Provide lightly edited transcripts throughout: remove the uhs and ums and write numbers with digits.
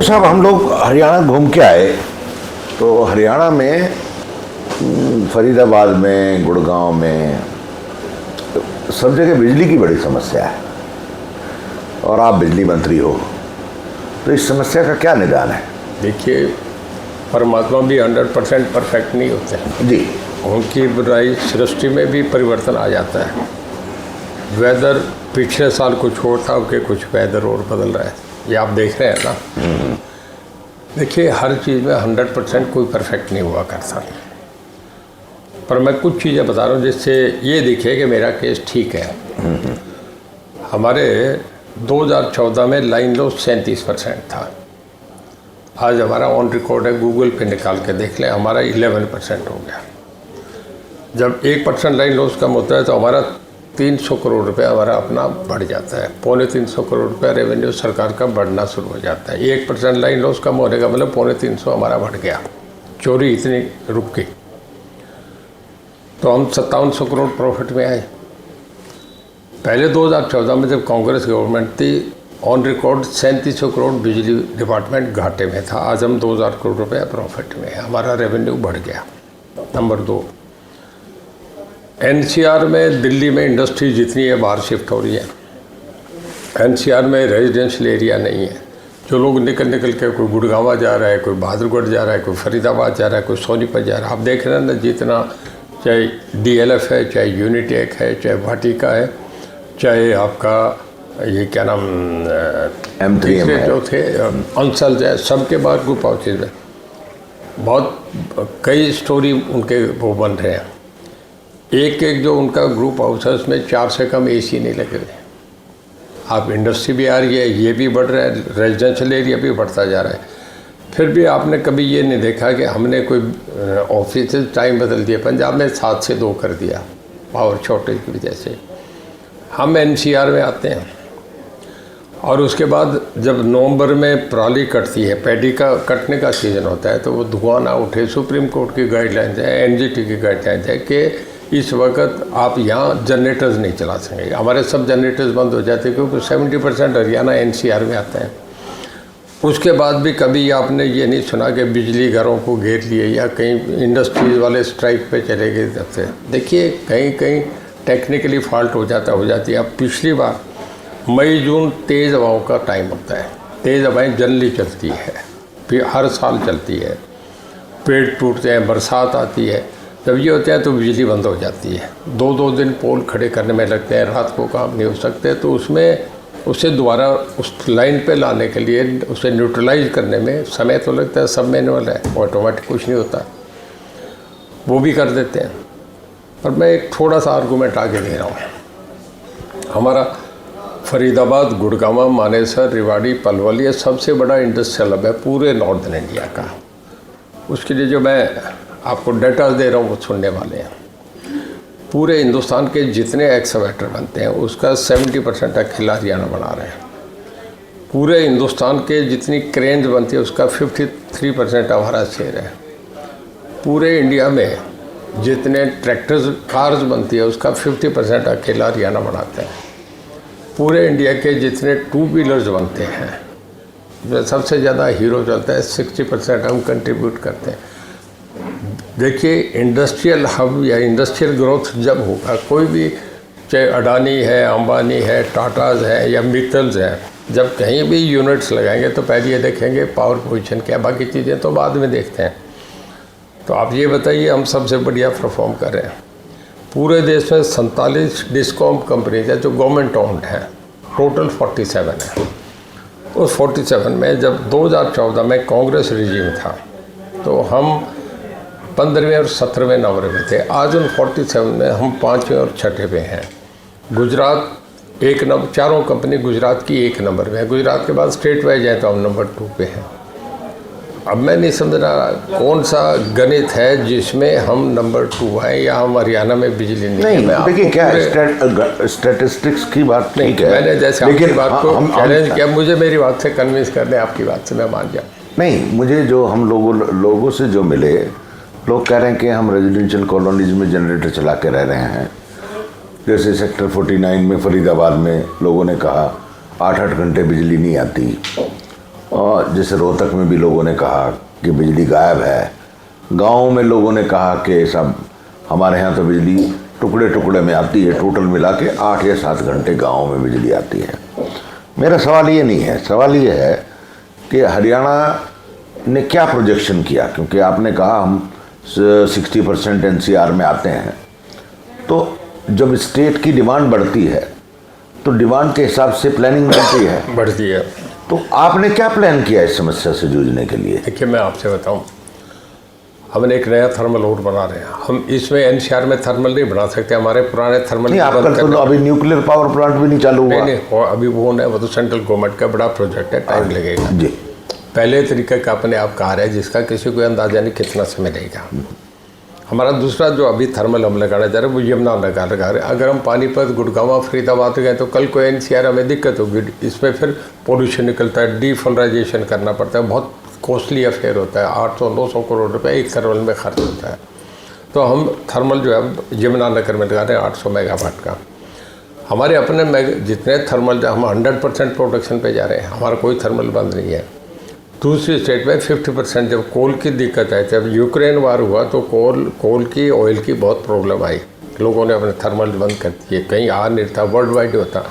साहब, हम लोग हरियाणा घूम के आए तो हरियाणा में फरीदाबाद में, गुड़गांव में सब जगह बिजली की बड़ी समस्या है और आप बिजली मंत्री हो, तो इस समस्या का क्या निदान है? देखिए, परमात्मा भी 100% परफेक्ट नहीं होते हैं जी। उनकी बुराई सृष्टि में भी परिवर्तन आ जाता है। वेदर पिछले साल कुछ और था कि कुछ वेदर और बदल रहा है, ये आप देख रहे हैं ना। देखिए, हर चीज़ में 100% कोई परफेक्ट नहीं हुआ करता, पर मैं कुछ चीज़ें बता रहा हूँ जिससे ये दिखे कि मेरा केस ठीक है। हमारे 2014 में लाइन लॉस 37% था। आज हमारा ऑन रिकॉर्ड है, गूगल पे निकाल के देख लें, हमारा 11% हो गया। जब 1% लाइन लॉस कम होता है तो हमारा 300 करोड़ रुपया हमारा अपना बढ़ जाता है। 325 करोड़ रुपया रेवेन्यू सरकार का बढ़ना शुरू हो जाता है। 1% लाइन लॉस कम होने का मतलब 325 हमारा बढ़ गया। चोरी इतनी रुक गई तो हम 5700 करोड़ प्रॉफिट में आए। पहले 2014 में जब कांग्रेस गवर्नमेंट थी, ऑन रिकॉर्ड 3700 करोड़ बिजली डिपार्टमेंट घाटे में था। आज हम 2000 करोड़ रुपये प्रॉफिट में है, हमारा रेवेन्यू बढ़ गया। नंबर 2, एनसीआर में, दिल्ली में इंडस्ट्री जितनी है बाहर शिफ्ट हो रही है। एनसीआर में रेजिडेंशियल एरिया नहीं है। जो लोग निकल के कोई गुड़गांव जा रहा है, कोई बहादुरगढ़ जा रहा है, कोई फरीदाबाद जा रहा है, कोई सोनीपत जा रहा है। आप देख रहे हैं ना, जितना चाहे डीएलएफ है, चाहे यूनिटेक है, चाहे वाटिका है, चाहे आपका ये क्या नाम M3M जो थे अंसल है, सबके बाद ग्रुप हाउसेज में बहुत कई स्टोरी उनके वो बन रहे हैं। एक जो उनका ग्रुप हाउस है उसमें 4 से कम एसी नहीं लगे हुए। आप इंडस्ट्री भी आ रही है, ये भी बढ़ रहा है, रेजिडेंशियल एरिया भी बढ़ता जा रहा है। फिर भी आपने कभी ये नहीं देखा कि हमने कोई ऑफिस टाइम बदल दिया। पंजाब में 7 से 2 कर दिया पावर शॉर्टेज की वजह से। हम एनसीआर में आते हैं और उसके बाद जब नवंबर में पराली कटती है, पैडी का कटने का सीज़न होता है, तो वो धुआं ना उठे। सुप्रीम कोर्ट की गाइडलाइंस है, एनजीटी की गाइडलाइंस है कि इस वक्त आप यहाँ जनरेटर्स नहीं चला सकेंगे। हमारे सब जनरेटर्स बंद हो जाते हैं क्योंकि 70% हरियाणा एनसीआर में आता है। उसके बाद भी कभी आपने ये नहीं सुना कि बिजली घरों को घेर लिए या कहीं इंडस्ट्रीज वाले स्ट्राइक पे चले गए। तब से देखिए, कहीं कहीं टेक्निकली फॉल्ट हो जाती है। अब पिछली बार मई जून तेज़ हवाओं का टाइम होता है। तेज़ हवाएँ जनरली चलती है, फिर हर साल चलती है। पेड़ टूटते हैं, बरसात आती है, जब ये होता है तो बिजली बंद हो जाती है। 2-2 दिन पोल खड़े करने में लगते हैं, रात को काम नहीं हो सकते। तो उसमें उसे दोबारा उस लाइन पे लाने के लिए, उसे न्यूट्रलाइज करने में समय तो लगता है। सब मैनुअल है, ऑटोमेटिक कुछ नहीं होता, वो भी कर देते हैं। पर मैं एक थोड़ा सा आर्गूमेंट आगे दे रहा हूँ। हमारा फरीदाबाद, गुड़गांव, मानेसर, रेवाड़ी, पलवल, ये सबसे बड़ा इंडस्ट्रियल हब है पूरे नॉर्दर्न इंडिया का। उसके लिए जो मैं आपको डेटा दे रहा हूँ वो सुनने वाले हैं। पूरे हिंदुस्तान के जितने एक्सकवेटर बनते हैं उसका 70% अकेला हरियाणा बना रहे हैं। पूरे हिंदुस्तान के जितनी क्रेन्स बनती है उसका 53% हमारा शेयर है। पूरे इंडिया में जितने ट्रैक्टर्स, कार्स बनती है उसका 50% अकेला हरियाणा बनाता है। पूरे इंडिया के जितने 2 व्हीलर्स बनते हैं, सबसे ज़्यादा हीरो चलता है, 60% हम कंट्रीब्यूट करते हैं। देखिए, इंडस्ट्रियल हब या इंडस्ट्रियल ग्रोथ जब होगा, कोई भी, चाहे अडानी है, अंबानी है, टाटाज है या मित्तल्स है, जब कहीं भी यूनिट्स लगाएंगे तो पहले ये देखेंगे पावर पोजीशन क्या, बाकी चीज़ें तो बाद में देखते हैं। तो आप ये बताइए, हम सबसे बढ़िया परफॉर्म कर रहे हैं। पूरे देश में 47 डिस्कॉम कंपनीज है जो गवर्नमेंट ओन्ड है, टोटल 47 है। उस 47 में जब 2014 में कांग्रेस रिजीम था तो हम 15वें और 17वें नंबर पे थे। आज उन 47 में हम 5वें और 6ठे पे हैं। गुजरात 1 नंबर, चारों कंपनी गुजरात की 1 नंबर में है। गुजरात के बाद स्टेट वाइज है तो हम नंबर 2 पे हैं। अब मैं नहीं समझ रहा कौन सा गणित है जिसमें हम नंबर 2 हैं या हम हरियाणा में बिजली नहीं। देखिए, क्या स्टैटिस्टिक्स की बात नहीं है। मैंने जैसे आपकी बात को चैलेंज किया, मुझे मेरी बात से कन्विंस कर दें, आपकी बात से मैं मान जाऊँ। नहीं, मुझे जो हम लोगों से जो मिले, लोग कह रहे हैं कि हम रेजिडेंशियल कॉलोनीज में जनरेटर चला के रह रहे हैं। जैसे सेक्टर 49 में, फरीदाबाद में लोगों ने कहा 8-8 घंटे बिजली नहीं आती। और जैसे रोहतक में भी लोगों ने कहा कि बिजली गायब है, गाँव में लोगों ने कहा कि सब हमारे यहाँ तो बिजली टुकड़े टुकड़े में आती है, टोटल मिला के 8 या 7 घंटे गाँव में बिजली आती है। मेरा सवाल ये नहीं है, सवाल ये है कि हरियाणा ने क्या प्रोजेक्शन किया, क्योंकि आपने कहा हम 60% NCR में आते हैं, तो जब स्टेट की डिमांड बढ़ती है तो डिमांड के हिसाब से प्लानिंग बढ़ती है। तो आपने क्या प्लान किया इस समस्या से जूझने के लिए? देखिए, मैं आपसे बताऊं, हमने एक नया थर्मल और बना रहे हैं। हम इसमें NCR में थर्मल नहीं बना सकते, हमारे पुराने थर्मल नहीं, आपका तो अभी न्यूक्लियर पावर प्लांट भी नहीं चालू हुआ। नहीं, अभी वो नहीं, वो तो सेंट्रल गवर्नमेंट का बड़ा प्रोजेक्ट है, टाइम लगेगा जी। पहले तरीके का अपने आप कहा है जिसका किसी को अंदाजा नहीं कितना समय लगेगा। हमारा दूसरा जो अभी थर्मल हम लगाना चाह रहे हैं वो यमुना लगा रहे हैं। अगर हम पानीपत, गुड़गांव, फरीदाबाद गए तो कल को NCR हमें दिक्कत होगी। इसमें फिर पोल्यूशन निकलता है, डीफोलराइजेशन करना पड़ता है, बहुत कॉस्टली अफेयर होता है। 800-900 करोड़ रुपए एक थर्मल में खर्च होता है। तो हम थर्मल जो है यमुना नगर में लगा रहे हैं 800 मेगावाट का। हमारे अपने जितने थर्मल हम 100% प्रोडक्शन पे जा रहे हैं, हमारा कोई थर्मल बंद नहीं है। दूसरी स्टेट में 50%, जब कोल की दिक्कत आई, जब यूक्रेन वार हुआ तो कोल की, ऑयल की बहुत प्रॉब्लम आई, लोगों ने अपने थर्मल बंद कर दिए, कहीं आ नहीं था, वर्ल्ड वाइड होता।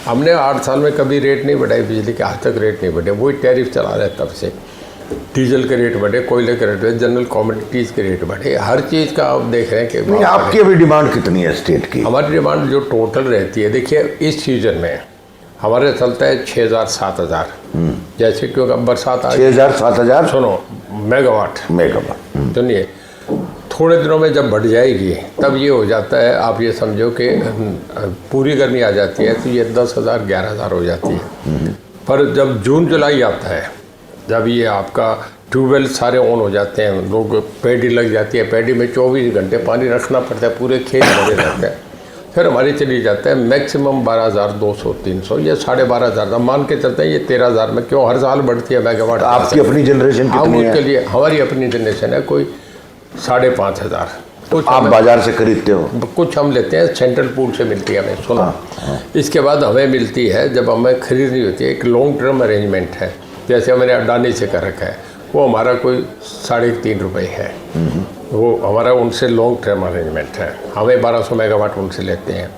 हमने 8 साल में कभी रेट नहीं बढ़ाई बिजली के, आज तक रेट नहीं बढ़े, वही टैरिफ चला रहे तब से। डीजल के रेट बढ़े, कोयले के रेट बढ़े, जनरल कॉमोडिटीज़ के रेट बढ़े, हर चीज़ का आप देख रहे हैं कि आपकी अभी डिमांड कितनी है स्टेट की? हमारी डिमांड जो टोटल रहती है, देखिए इस सीजन में हमारे चलता है 6,000-7,000, जैसे क्योंकि बरसात आ 6,000-7,000 सुनो मेगावाट। सुनिए, थोड़े दिनों में जब बढ़ जाएगी तब ये हो जाता है, आप ये समझो कि पूरी गर्मी आ जाती है तो ये 10,000-11,000 हो जाती है। पर जब जून जुलाई आता है, जब ये आपका ट्यूबवेल सारे ऑन हो जाते हैं, लोग पैडी लग जाती है, पैडी में 24 घंटे पानी रखना पड़ता है, पूरे खेत भरे रहते हैं, फिर हमारी चली जाता है मैक्सिमम 12,200-300 या 12,500 मान के चलते हैं। ये 13,000 में क्यों हर साल बढ़ती है मेगावाट। तो आपकी अपनी जनरेशन कितनी है? उसके लिए हमारी अपनी जनरेशन है कोई 5,500। कुछ आप बाजार से खरीदते हो? कुछ हम लेते हैं, सेंट्रल पूल से मिलती है हमें। सुनो, इसके बाद हमें मिलती है, जब हमें खरीदनी होती है, एक लॉन्ग टर्म अरेंजमेंट है, जैसे हमने अडानी से कर रखा है, वो हमारा कोई 3.5 रुपये है, वो हमारा उनसे लॉन्ग टर्म अरेंजमेंट है। हमें 1200 मेगावाट उनसे लेते हैं।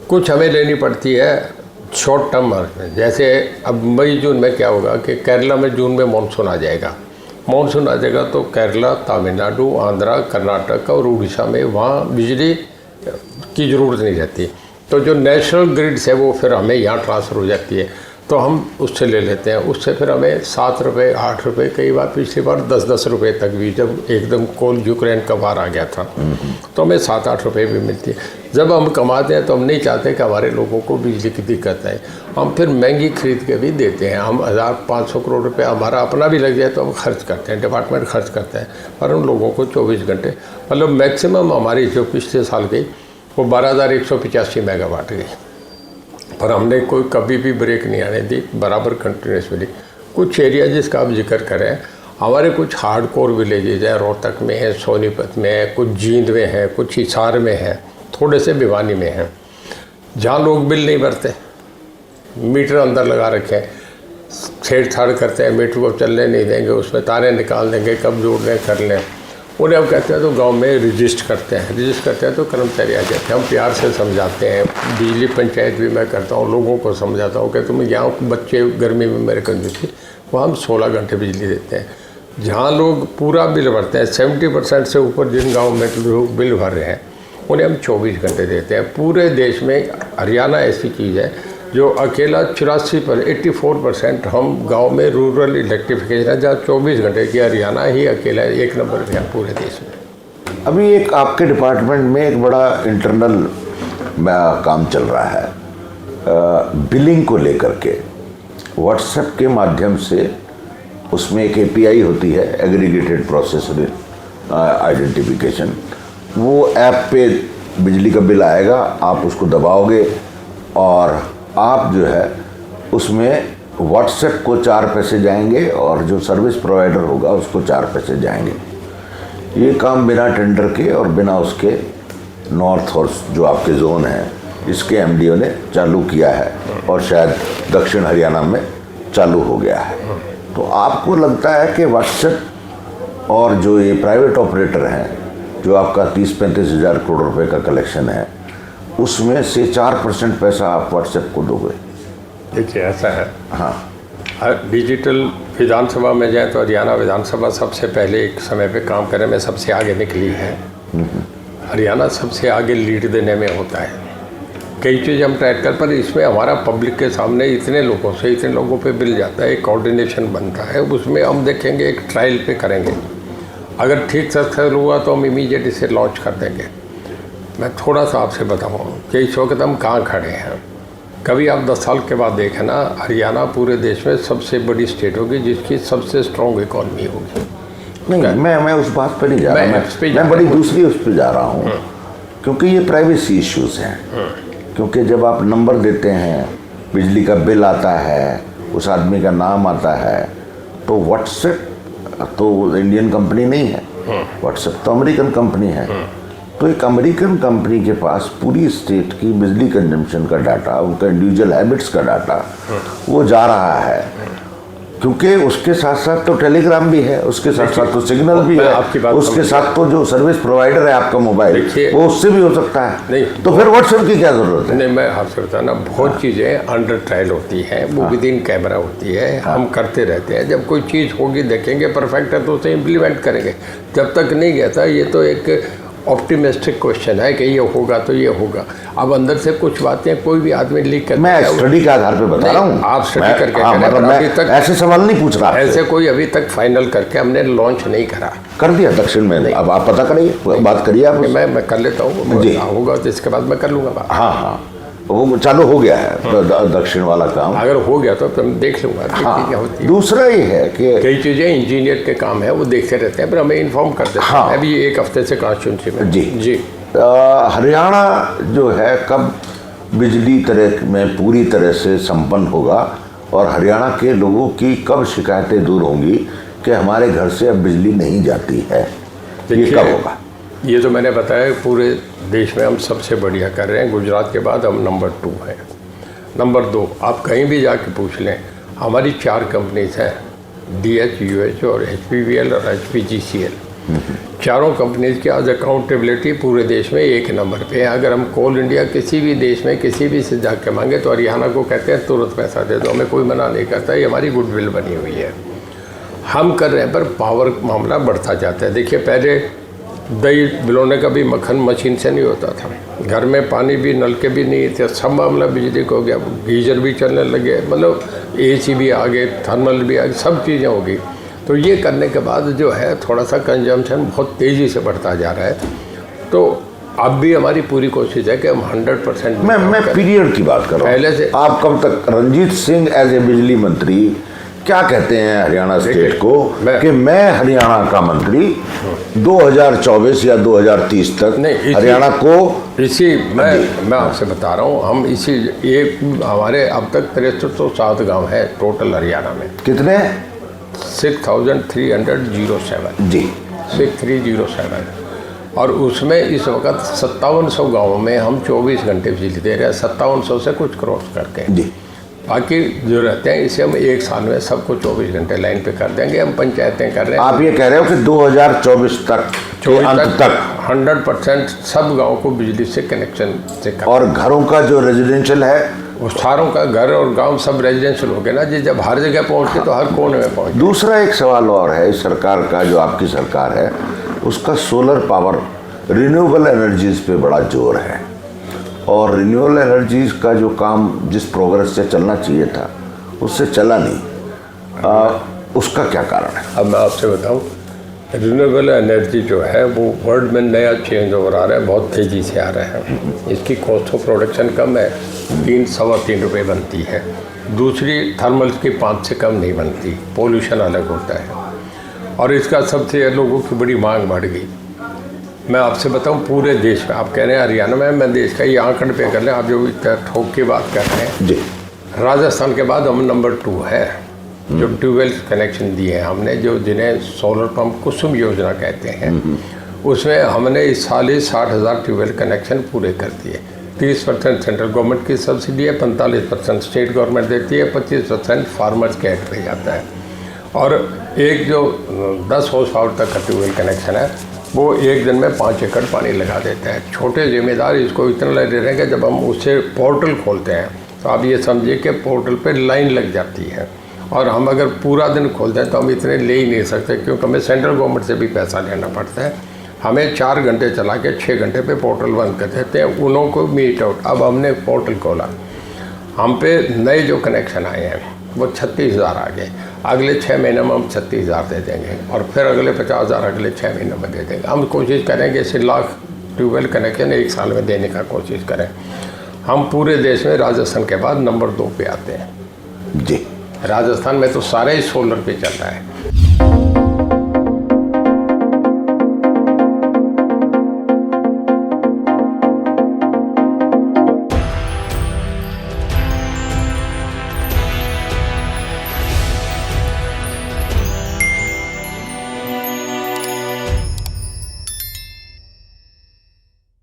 कुछ हमें लेनी पड़ती है शॉर्ट टर्म में, जैसे अब मई जून में क्या होगा कि केरला में जून में मानसून आ जाएगा। मानसून आ जाएगा तो केरला, तमिलनाडु, आंध्रा, कर्नाटक और उड़ीसा में वहाँ बिजली की ज़रूरत नहीं रहती, तो जो नेशनल ग्रिड्स है वो फिर हमें यहाँ ट्रांसफ़र हो जाती है, तो हम उससे ले लेते हैं। उससे फिर हमें 7 रुपये, 8 रुपये, कई बार पिछली बार 10-10 रुपये तक भी, जब एकदम कोल यूक्रेन का वार आ गया था तो हमें 7-8 रुपये भी मिलती है। जब हम कमाते हैं तो हम नहीं चाहते कि हमारे लोगों को बिजली की दिक्कत आए, हम फिर महंगी खरीद के भी देते हैं। हम 1,500 करोड़ रुपये हमारा अपना भी लग जाए तो हम खर्च करते हैं, डिपार्टमेंट खर्च करता है, पर उन लोगों को 24 घंटे, मतलब मैक्सिमम हमारी जो पिछले साल गई वो 12,185 मेगावाट गई, पर हमने कोई कभी भी ब्रेक नहीं आने दी, बराबर कंटिन्यूस मिली। कुछ एरिया जिसका आप जिक्र करें, हमारे कुछ हार्डकोर विलेजेज हैं, रोहतक में है, सोनीपत में है, कुछ जींद में है, कुछ हिसार में है, थोड़े से भिवानी में हैं, जहाँ लोग बिल नहीं भरते, मीटर अंदर लगा रखे हैं, छेड़छाड़ करते हैं, मीटर को चलने नहीं देंगे, उसमें तारे निकाल देंगे, कब जोड़ लें कर लें। उन्हें हम कहते हैं तो गांव में रजिस्टर करते हैं तो कर्मचारी आ जाते हैं, हम प्यार से समझाते हैं। बिजली पंचायत भी मैं करता हूँ, लोगों को समझाता हूँ कि तुम यहाँ बच्चे गर्मी में मेरे कंजूसी, वहाँ हम 16 घंटे बिजली देते हैं। जहाँ लोग पूरा बिल भरते हैं, 70% से ऊपर जिन गाँव में लोग बिल भर रहे हैं उन्हें हम 24 घंटे देते हैं। पूरे देश में हरियाणा ऐसी चीज़ है जो अकेला 84% हम गांव में रूरल इलेक्ट्रिफिकेशन है, जहाँ 24 घंटे की हरियाणा ही अकेला 1 नंबर पे है पूरे देश में। अभी एक आपके डिपार्टमेंट में एक बड़ा इंटरनल काम चल रहा है, बिलिंग को लेकर के। व्हाट्सएप के माध्यम से उसमें एक API होती है, एग्रीगेटेड प्रोसेस आइडेंटिफिकेशन, वो ऐप पे बिजली का बिल आएगा, आप उसको दबाओगे और आप जो है उसमें व्हाट्सएप को 4 पैसे जाएंगे और जो सर्विस प्रोवाइडर होगा उसको 4 पैसे जाएंगे। ये काम बिना टेंडर के और बिना उसके नॉर्थ और जो आपके जोन हैं इसके MDO ने चालू किया है और शायद दक्षिण हरियाणा में चालू हो गया है। तो आपको लगता है कि व्हाट्सएप और जो ये प्राइवेट ऑपरेटर हैं, जो आपका 30-35 हज़ार करोड़ रुपए का कलेक्शन है, उसमें से 4% पैसा आप व्हाट्सएप को दोगे? देखिए ऐसा है, हाँ, डिजिटल विधानसभा में जाए तो हरियाणा विधानसभा सबसे पहले एक समय पे काम करने में सबसे आगे निकली है। हरियाणा सबसे आगे लीड देने में होता है। कई चीज़ हम ट्राई कर, पर इसमें हमारा पब्लिक के सामने इतने लोगों पे मिल जाता है, एक कोऑर्डिनेशन बनता है, उसमें हम देखेंगे, एक ट्रायल पे करेंगे। अगर ठीक सक्सेस हुआ तो हम इमीडिएट इसे लॉन्च कर देंगे। मैं थोड़ा सा आपसे बताऊँ कि इस वक्त हम कहाँ खड़े हैं। कभी आप 10 साल के बाद देखें ना, हरियाणा पूरे देश में सबसे बड़ी स्टेट होगी जिसकी सबसे स्ट्रॉन्ग इकॉनमी होगी। नहीं, मैं उस बात पर नहीं जा रहा, मैं बड़ी दूसरी उस पर जा रहा हूँ, क्योंकि ये प्राइवेसी इश्यूज़ हैं। क्योंकि जब आप नंबर देते हैं, बिजली का बिल आता है, उस आदमी का नाम आता है, तो व्हाट्सएप तो इंडियन कंपनी नहीं है, व्हाट्सएप तो अमेरिकन कंपनी है। तो एक अमेरिकन कंपनी के पास पूरी स्टेट की बिजली कंजम्पशन का डाटा, उनका इंडिविजुअल हैबिट्स का डाटा वो जा रहा है, क्योंकि उसके साथ साथ तो टेलीग्राम भी है, उसके साथ साथ तो सिग्नल भी है, उसके साथ तो जो सर्विस प्रोवाइडर है आपका मोबाइल, वो उससे भी हो सकता है। नहीं, तो फिर व्हाट्सएप की क्या ज़रूरत है? नहीं, मैं आपसे बताना, बहुत चीज़ें अंडर ट्रायल होती हैं, वो विद इन कैमरा होती है, हम करते रहते हैं। जब कोई चीज़ होगी देखेंगे परफेक्ट है तो उसे इम्प्लीमेंट करेंगे। जब तक नहीं गया था, ये तो एक ऑप्टिमिस्टिक क्वेश्चन है कि ये होगा तो ये होगा। अब अंदर से कुछ बातें कोई भी आदमी लीक करता है। मैं स्टडी के आधार पे बता रहा हूँ, आप स्टडी करके मतलब अभी तक ऐसे सवाल नहीं पूछ रहा, ऐसे कोई अभी तक फाइनल करके हमने लॉन्च नहीं करा। कर दिया दक्षिण में, अब आप पता करिए, बात करिए आप। मैं कर लेता हूँ जी, होगा तो इसके बाद मैं कर लूँगा बात। हाँ, वो चालू हो गया है दक्षिण वाला काम। अगर हो गया तो मैं देख लूँगा क्या होती है। दूसरा ये है कि कई चीज़ें इंजीनियर के काम है, वो देखते रहते हैं, पर हमें इन्फॉर्म कर देते हैं। अभी 1 हफ्ते से कॉन्स्टिट्यूंसी में जी हरियाणा जो है कब बिजली तरह में पूरी तरह से संपन्न होगा, और हरियाणा के लोगों की कब शिकायतें दूर होंगी कि हमारे घर से अब बिजली नहीं जाती है, ये कब होगा? ये तो मैंने बताया, पूरे देश में हम सबसे बढ़िया कर रहे हैं। गुजरात के बाद हम नंबर 2 हैं। नंबर 2 आप कहीं भी जाके पूछ लें, हमारी 4 कंपनीज हैं, DH, UH और HPVL और HPGCL। चारों कंपनीज की आज अकाउंटेबिलिटी पूरे देश में 1 नंबर पे है। अगर हम कोल इंडिया किसी भी देश में किसी भी से जाके मांगे तो हरियाणा को कहते हैं तुरंत पैसा दे दो, हमें कोई मना नहीं करता। ये हमारी गुडविल बनी हुई है, हम कर रहे हैं। पर पावर मामला बढ़ता जाता है। देखिए, पहले दही बिलोने का भी मक्खन मशीन से नहीं होता था, घर में पानी भी, नलके भी नहीं थे, सब मामला बिजली को हो गया। गीजर भी चलने लगे, मतलब AC भी आ गए, थर्मल भी आ गए, सब चीज़ें हो गई। तो ये करने के बाद जो है थोड़ा सा कंजम्पशन बहुत तेज़ी से बढ़ता जा रहा है। तो अब भी हमारी पूरी कोशिश है कि हम 100% मैं पीरियड की बात कर रहा हूँ। पहले से आप कब तक, रणजीत सिंह एज ए बिजली मंत्री क्या कहते हैं हरियाणा स्टेट को कि मैं हरियाणा का मंत्री 2024 या 2030 तक हरियाणा को मैं आपसे बता रहा हूँ, हम इसी एक हमारे अब तक 6307 गाँव है टोटल हरियाणा में। कितने? 6307 जी, 6307। और उसमें इस वक्त 5700 गाँवों में हम 24 घंटे बिजली दे रहे हैं, 5700 से कुछ क्रॉस करके जी। बाकी जो रहते हैं इसे हम 1 साल में सबको 24 घंटे लाइन पे कर देंगे। हम पंचायतें कर रहे हैं। आप ये कह रहे हो कि 2024 तक 100% सब गाँव को बिजली से कनेक्शन से कर, और घरों का जो रेजिडेंशियल है वो सारों का घर और गांव सब रेजिडेंशियल हो गए ना जी। जब हर जगह पहुंचे तो हर कोने में पहुंचे। दूसरा एक सवाल और है, इस सरकार का, जो आपकी सरकार है, उसका सोलर पावर, रिन्यूएबल एनर्जीज पे बड़ा जोर है, और रिन्यूएबल एनर्जीज का जो काम जिस प्रोग्रेस से चलना चाहिए था उससे चला नहीं। उसका क्या कारण है? अब मैं आपसे बताऊं, रिन्यूएबल एनर्जी जो है वो वर्ल्ड में नया चेंज हो रहा है, बहुत तेज़ी से आ रहा है। इसकी कॉस्ट ऑफ प्रोडक्शन कम है, 3-3.25 रुपये बनती है। दूसरी थर्मल की 5 से कम नहीं बनती, पोल्यूशन अलग होता है, और इसका सबसे लोगों की बड़ी मांग बढ़ गई। मैं आपसे बताऊं, पूरे देश में, आप कह रहे हैं हरियाणा में, मैं देश का ये आंकड़े पे कर लें, आप जो ठोक की बात कर रहे हैं जी, राजस्थान के बाद हम नंबर 2 है। जो ट्यूबवेल कनेक्शन दिए हैं हमने, जो जिन्हें सोलर पंप कुसुम योजना कहते हैं, उसमें हमने इस साल ही 60,000 ट्यूबवेल कनेक्शन पूरे कर दिए। 30% सेंट्रल गवर्नमेंट की सब्सिडी है, 45% स्टेट गवर्नमेंट देती है, 25% फार्मर्स के ऐड पे जाता है। और एक जो 10 हॉर्स पावर तक का ट्यूबवेल कनेक्शन है वो एक दिन में 5 एकड़ पानी लगा देते हैं। छोटे ज़िम्मेदार इसको इतना ले रहे हैं कि जब हम उससे पोर्टल खोलते हैं तो आप ये समझिए कि पोर्टल पे लाइन लग जाती है, और हम अगर पूरा दिन खोलते हैं तो हम इतने ले ही नहीं सकते, क्योंकि हमें सेंट्रल गवर्नमेंट से भी पैसा लेना पड़ता है। हमें 4 घंटे चला के 6 घंटे पे पोर्टल बंद कर देते हैं, उन्हों को मीट आउट। अब हमने पोर्टल खोला, हम पे नए जो कनेक्शन आए हैं वो 36,000 आ गए। अगले 6 महीने में हम 36,000 दे देंगे, और फिर अगले 50,000 अगले 6 महीने में दे देंगे। हम कोशिश करेंगे 1 लाख ट्यूबवेल कनेक्शन 1 साल में देने का कोशिश करें। हम पूरे देश में राजस्थान के बाद नंबर 2 पे आते हैं जी। राजस्थान में तो सारे ही सोलर पे चल रहा है।